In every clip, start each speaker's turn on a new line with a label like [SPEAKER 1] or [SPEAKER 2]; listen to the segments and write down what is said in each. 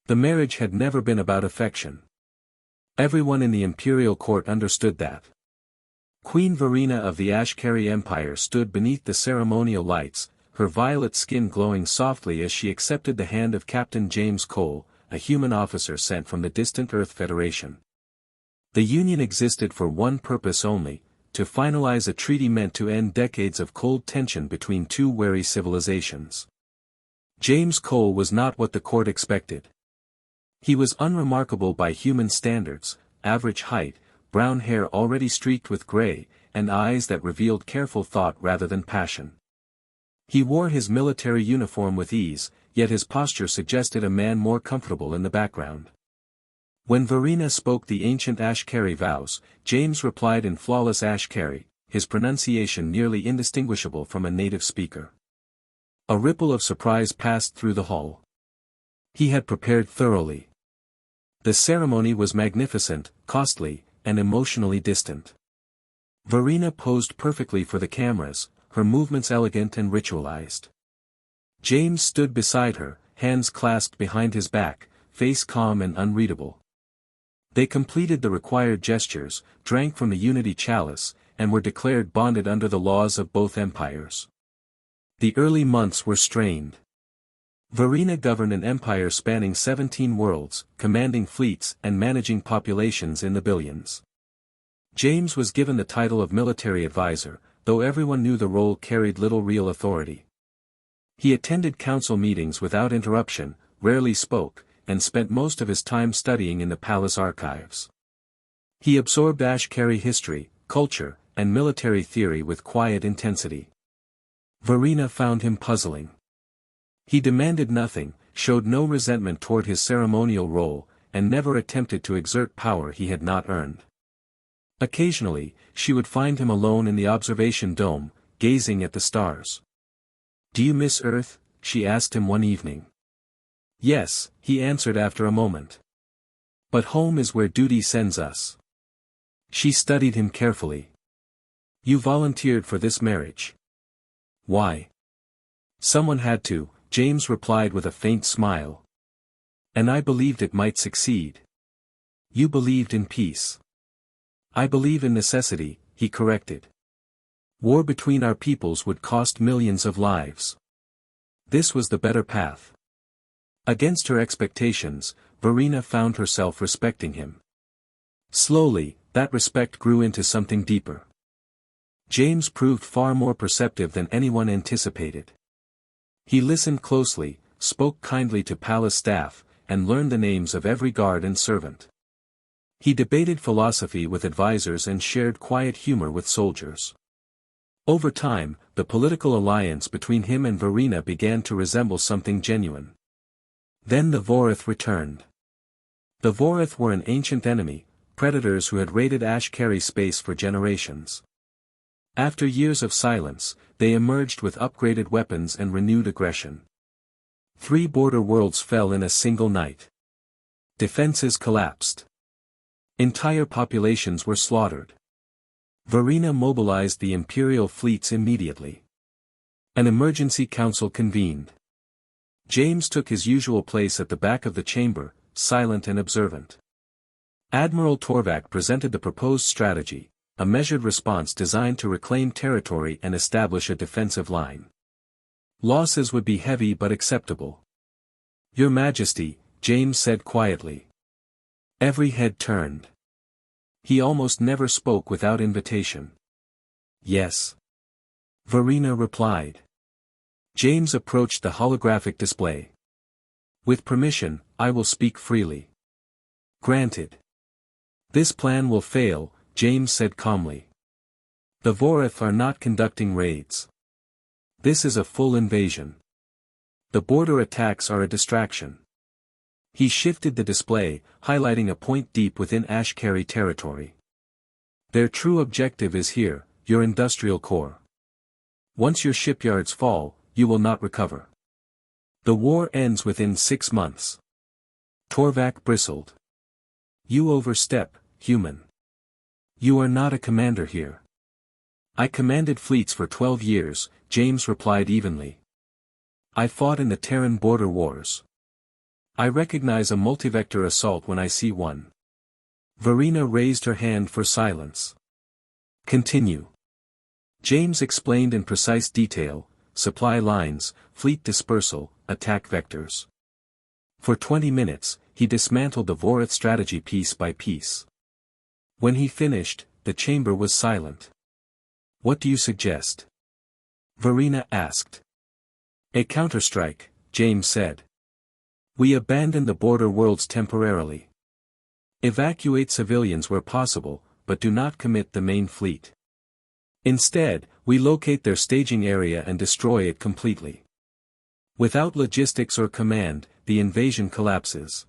[SPEAKER 1] The marriage had never been about affection. Everyone in the imperial court understood that. Queen Verena of the Ashkari Empire stood beneath the ceremonial lights, her violet skin glowing softly as she accepted the hand of Captain James Cole, a human officer sent from the distant Earth Federation. The union existed for one purpose only, to finalize a treaty meant to end decades of cold tension between two wary civilizations. James Cole was not what the court expected. He was unremarkable by human standards, average height, brown hair already streaked with gray, and eyes that revealed careful thought rather than passion. He wore his military uniform with ease, yet his posture suggested a man more comfortable in the background. When Verena spoke the ancient Ashkari vows, James replied in flawless Ashkari, his pronunciation nearly indistinguishable from a native speaker. A ripple of surprise passed through the hall. He had prepared thoroughly. The ceremony was magnificent, costly, and emotionally distant. Verena posed perfectly for the cameras, her movements elegant and ritualized. James stood beside her, hands clasped behind his back, face calm and unreadable. They completed the required gestures, drank from the unity chalice, and were declared bonded under the laws of both empires. The early months were strained. Verena governed an empire spanning 17 worlds, commanding fleets and managing populations in the billions. James was given the title of military advisor, though everyone knew the role carried little real authority. He attended council meetings without interruption, rarely spoke, and spent most of his time studying in the palace archives. He absorbed Ashkari history, culture, and military theory with quiet intensity. Verena found him puzzling. He demanded nothing, showed no resentment toward his ceremonial role, and never attempted to exert power he had not earned. Occasionally, she would find him alone in the observation dome, gazing at the stars. "Do you miss Earth?" she asked him one evening. "Yes," he answered after a moment. "But home is where duty sends us." She studied him carefully. "You volunteered for this marriage." "Why?" "Someone had to," James replied with a faint smile. "And I believed it might succeed." "You believed in peace." "I believe in necessity," he corrected. "War between our peoples would cost millions of lives. This was the better path." Against her expectations, Verena found herself respecting him. Slowly, that respect grew into something deeper. James proved far more perceptive than anyone anticipated. He listened closely, spoke kindly to palace staff, and learned the names of every guard and servant. He debated philosophy with advisors and shared quiet humor with soldiers. Over time, the political alliance between him and Verena began to resemble something genuine. Then the Vorath returned. The Vorath were an ancient enemy, predators who had raided Ashkari space for generations. After years of silence, they emerged with upgraded weapons and renewed aggression. 3 border worlds fell in a single night. Defenses collapsed. Entire populations were slaughtered. Verena mobilized the imperial fleets immediately. An emergency council convened. James took his usual place at the back of the chamber, silent and observant. Admiral Torvak presented the proposed strategy, a measured response designed to reclaim territory and establish a defensive line. Losses would be heavy but acceptable. "Your Majesty," James said quietly. Every head turned. He almost never spoke without invitation. "Yes." Verena replied. James approached the holographic display. "With permission, I will speak freely." "Granted." "This plan will fail," James said calmly. "The Vorath are not conducting raids. This is a full invasion. The border attacks are a distraction." He shifted the display, highlighting a point deep within Ashkari territory. "Their true objective is here, your industrial core. Once your shipyards fall, you will not recover. The war ends within 6 months." Torvak bristled. "You overstep, human. You are not a commander here." "I commanded fleets for 12 years, James replied evenly. "I fought in the Terran border wars. I recognize a multivector assault when I see one. Verena raised her hand for silence. Continue. James explained in precise detail: supply lines, fleet dispersal, attack vectors. For 20 minutes, he dismantled the Vorath strategy piece by piece. When he finished, the chamber was silent. What do you suggest? Verena asked. A counterstrike, James said. We abandon the border worlds temporarily. Evacuate civilians where possible, but do not commit the main fleet. Instead, we locate their staging area and destroy it completely. Without logistics or command, the invasion collapses.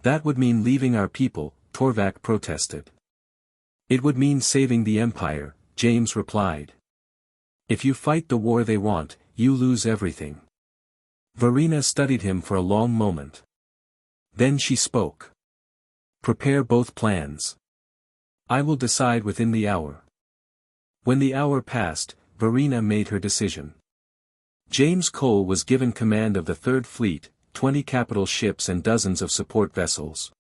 [SPEAKER 1] That would mean leaving our people, Torvak protested. It would mean saving the Empire, James replied. If you fight the war they want, you lose everything. Verena studied him for a long moment. Then she spoke. Prepare both plans. I will decide within the hour. When the hour passed, Verena made her decision. James Cole was given command of the Third Fleet, 20 capital ships and dozens of support vessels.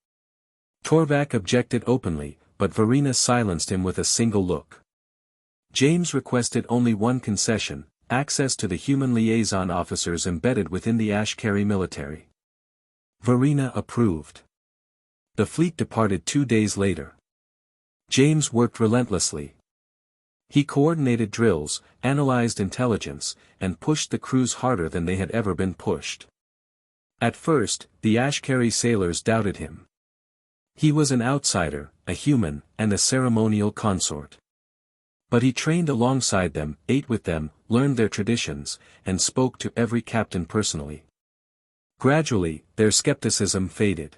[SPEAKER 1] Torvak objected openly, but Verena silenced him with a single look. James requested only one concession: access to the human liaison officers embedded within the Ashkari military. Verena approved. The fleet departed 2 days later. James worked relentlessly. He coordinated drills, analyzed intelligence, and pushed the crews harder than they had ever been pushed. At first, the Ashkari sailors doubted him. He was an outsider, a human, and a ceremonial consort. But he trained alongside them, ate with them, learned their traditions, and spoke to every captain personally. Gradually, their skepticism faded.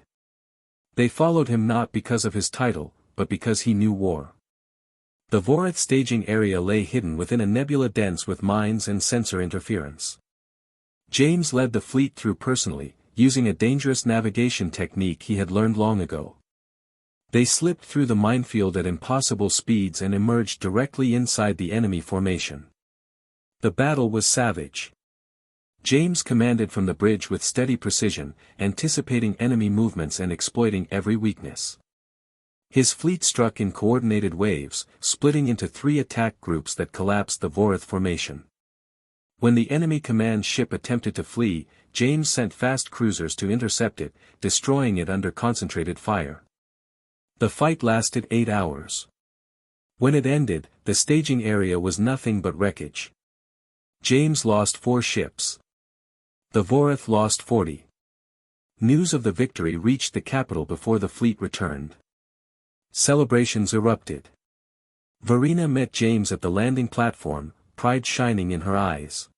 [SPEAKER 1] They followed him not because of his title, but because he knew war. The Vorath staging area lay hidden within a nebula dense with mines and sensor interference. James led the fleet through personally, using a dangerous navigation technique he had learned long ago. They slipped through the minefield at impossible speeds and emerged directly inside the enemy formation. The battle was savage. James commanded from the bridge with steady precision, anticipating enemy movements and exploiting every weakness. His fleet struck in coordinated waves, splitting into 3 attack groups that collapsed the Vorath formation. When the enemy command ship attempted to flee, James sent fast cruisers to intercept it, destroying it under concentrated fire. The fight lasted 8 hours. When it ended, the staging area was nothing but wreckage. James lost 4 ships. The Vorath lost 40. News of the victory reached the capital before the fleet returned. Celebrations erupted. Verena met James at the landing platform, pride shining in her eyes.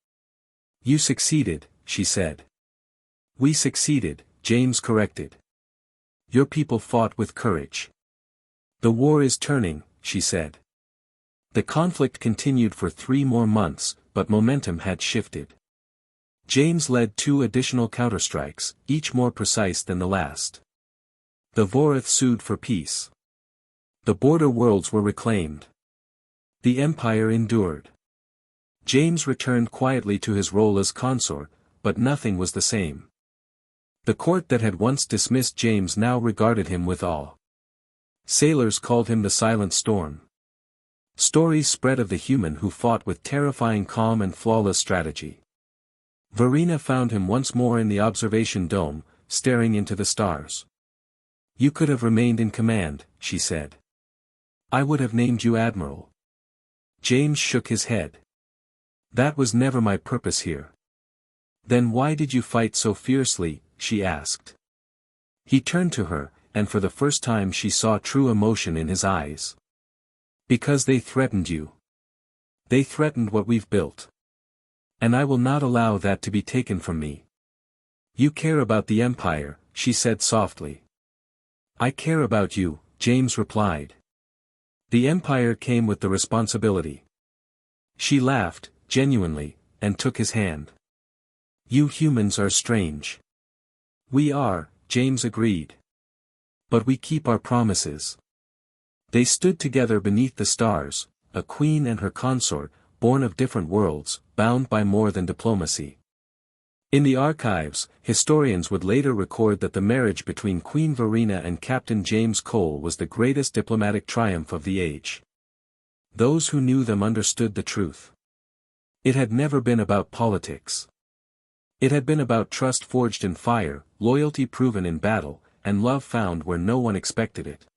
[SPEAKER 1] You succeeded, she said. We succeeded, James corrected. Your people fought with courage. The war is turning, she said. The conflict continued for 3 more months, but momentum had shifted. James led 2 additional counterstrikes, each more precise than the last. The Vorath sued for peace. The border worlds were reclaimed. The Empire endured. James returned quietly to his role as consort, but nothing was the same. The court that had once dismissed James now regarded him with awe. Sailors called him the Silent Storm. Stories spread of the human who fought with terrifying calm and flawless strategy. Verena found him once more in the observation dome, staring into the stars. You could have remained in command, she said. I would have named you Admiral. James shook his head. That was never my purpose here. Then why did you fight so fiercely, she asked. He turned to her, and for the first time she saw true emotion in his eyes. Because they threatened you. They threatened what we've built. And I will not allow that to be taken from me. You care about the Empire, she said softly. I care about you, James replied. The Empire came with the responsibility. She laughed, genuinely, and took his hand. You humans are strange. We are, James agreed. But we keep our promises. They stood together beneath the stars, a queen and her consort, born of different worlds, bound by more than diplomacy. In the archives, historians would later record that the marriage between Queen Verena and Captain James Cole was the greatest diplomatic triumph of the age. Those who knew them understood the truth. It had never been about politics. It had been about trust forged in fire, loyalty proven in battle, and love found where no one expected it.